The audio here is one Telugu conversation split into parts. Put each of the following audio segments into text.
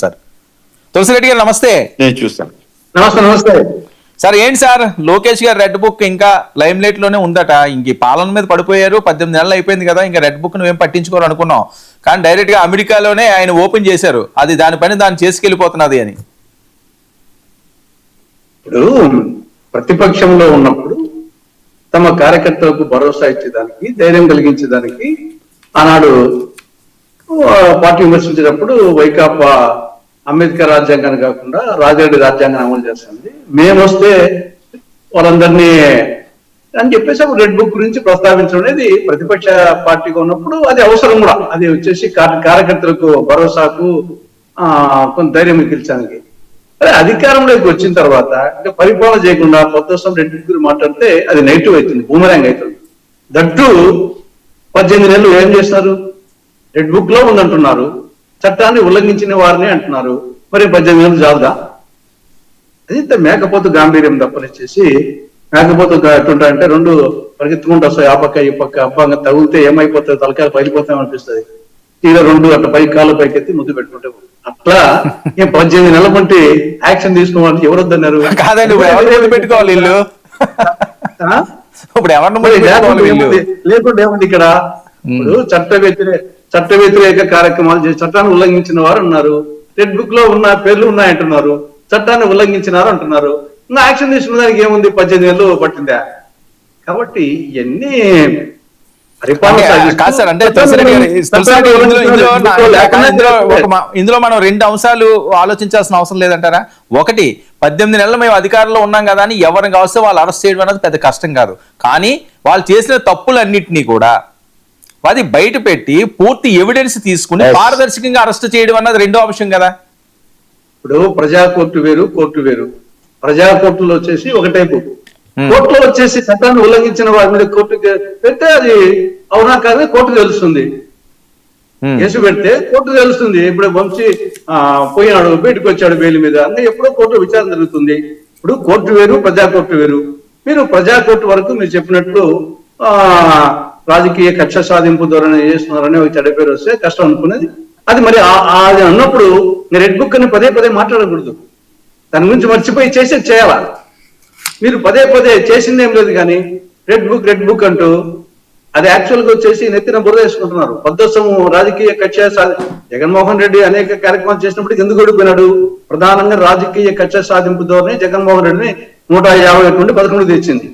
సార్ తులసిరెడ్డి గారు నమస్తే. నేను చూస్తాను. నమస్తే సార్. ఏంటి సార్, లోకేష్ గారు రెడ్ బుక్ ఇంకా లైమ్ లైట్ లోనే ఉందట. ఇంక పాలన మీద పడిపోయారు, 18 నెలలు అయిపోయింది కదా, ఇంకా రెడ్ బుక్ నువ్వేం పట్టించుకోరు అనుకున్నాం. కానీ డైరెక్ట్ గా అమెరికాలోనే ఆయన ఓపెన్ చేశారు, అది దాని పని దాన్ని చేసుకెళ్ళిపోతున్నది అని. ఇప్పుడు ప్రతిపక్షంలో ఉన్నప్పుడు తమ కార్యకర్తలకు భరోసా ఇచ్చేదానికి, ధైర్యం కలిగించేదానికి ఆనాడు పార్టీ విమర్శించేటప్పుడు వైకాపా అంబేద్కర్ రాజ్యాంగాన్ని కాకుండా రాజారెడ్డి రాజ్యాంగాన్ని అమలు చేస్తుంది, మేము వస్తే వాళ్ళందరినీ అని చెప్పేసి అప్పుడు రెడ్ బుక్ గురించి ప్రస్తావించడం అనేది ప్రతిపక్ష పార్టీగా ఉన్నప్పుడు అది అవసరం కూడా. అది వచ్చేసి కార్యకర్తలకు భరోసాకు కొంత ధైర్యం మిగిల్చడానికి. అదే అధికారంలోకి వచ్చిన తర్వాత ఇంకా పరిపాలన చేయకుండా కొత్త రెడ్ బుక్ గురించి మాట్లాడితే అది నెగిటివ్ అవుతుంది, బూమరాంగ్ అవుతుంది. దట్టు 18 నెలలు ఏం చేస్తారు? రెడ్ బుక్ లో ఉందంటున్నారు, చట్టాన్ని ఉల్లంఘించిన వారిని అంటున్నారు. మరి 18 నెలలు చాలదా? అది మేకపోతు గాంభీర్యం తప్పనిచ్చేసి, మేకపోతు ఎట్లుంటా అంటే రెండు పరిగెత్తుకుంటూ వస్తాయి, ఆ పక్క ఈ పక్క. అబ్బాగా తగిలితే ఏమైపోతుంది, తలకాయలు పైలిపోతాయి అనిపిస్తుంది. తీరా రెండు అట్లా పై కాళ్ళు పైకెత్తి ముద్దు పెట్టుకుంటే అట్లా 18 నెలల వంటి యాక్షన్ తీసుకోవాలని ఎవరు వద్దన్నారు? కాదండి, పెట్టుకోవాలి వీళ్ళు. ఇప్పుడు లేకుండా ఏముంది ఇక్కడ? ఇప్పుడు చట్ట వ్యతిరేక కార్యక్రమాలు చేసి చట్టాన్ని ఉల్లంఘించిన వారు ఉన్నారు, రెడ్ బుక్ లో ఉన్న పేర్లు ఉన్నాయంటున్నారు, చట్టాన్ని ఉల్లంఘించినారు అంటున్నారు. ఇంకా యాక్షన్ తీసుకున్న దానికి ఏముంది? 18 నెలలు పట్టిందా? కాబట్టి ఇవన్నీ ఇందులో మనం 2 అంశాలు ఆలోచించాల్సిన అవసరం లేదంటారా? ఒకటి, 18 నెలలు మేము అధికారంలో ఉన్నాం కదా అని ఎవరిని కావస్తే వాళ్ళు అరెస్ట్ చేయడం అనేది పెద్ద కష్టం కాదు. కానీ వాళ్ళు చేసిన తప్పులన్నింటినీ కూడా అది బయట పెట్టి పూర్తి ఎవిడెన్స్ తీసుకుని పారదర్శకంగా అరెస్ట్ చేయడం అన్నది రెండో అంశం కదా. ఇప్పుడు ప్రజా కోర్టు వేరు, కోర్టు వేరు. ప్రజా కోర్టులో వచ్చేసి ఒక టైపు, కోర్టులో వచ్చేసి చట్టాన్ని ఉల్లంఘించిన వారి మీద కోర్టుకి పెడితే అది అవునా కాదని కోర్టు తెలుస్తుంది. కేసు పెడితే కోర్టు తెలుస్తుంది. ఇప్పుడు వంశీ పోయినాడు, బయటకు వచ్చాడు బెయిల్ మీద, అన్నీ ఎప్పుడో కోర్టు విచారణ జరుగుతుంది. ఇప్పుడు కోర్టు వేరు, ప్రజా కోర్టు వేరు. మీరు ప్రజా కోర్టు వరకు మీరు చెప్పినట్లు రాజకీయ కక్ష సాధింపు ధోరణి చేస్తున్నారని ఒక చెడ్డ పేరు వస్తే కష్టం అనుకునేది. అది మరి అది అన్నప్పుడు రెడ్ బుక్ అని పదే పదే మాట్లాడకూడదు, దాని గురించి మర్చిపోయి చేసేది చేయాలా. మీరు పదే పదే చేసింది ఏం లేదు కానీ రెడ్ బుక్ అంటూ అది యాక్చువల్ గా వచ్చేసి నెత్తిన బురద వేసుకుంటున్నారు. 18 రాజకీయ కక్ష జగన్మోహన్ రెడ్డి అనేక కార్యక్రమాలు చేసినప్పుడు ఎందుకు ఓడిపోయినాడు? ప్రధానంగా రాజకీయ కక్ష సాధింపు ధోరణి జగన్మోహన్ రెడ్డిని 150 నుండి 11 తెచ్చింది.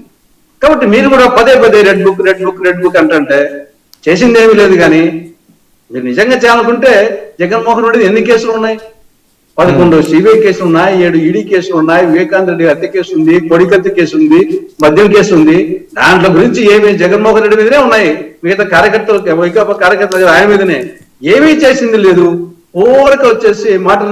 కాబట్టి మీరు కూడా పదే పదే రెడ్ బుక్ అంటే చేసింది ఏమీ లేదు. కానీ మీరు నిజంగా చేయాలనుకుంటే జగన్మోహన్ రెడ్డి ఎన్ని కేసులు ఉన్నాయి? 11 సిబిఐ కేసులు ఉన్నాయి, 7 ఈడీ కేసులు ఉన్నాయి, వివేకానంద రెడ్డి హత్య కేసు ఉంది, కొడికత్తి కేసు ఉంది, మద్యం కేసు ఉంది. దాంట్లో గురించి ఏమి జగన్మోహన్ రెడ్డి మీదనే ఉన్నాయి. మిగతా కార్యకర్తలు, వైకాపా కార్యకర్తలు ఆయన మీదనే. ఏమీ చేసింది లేదు. ఊరికి వచ్చేసి మాటలు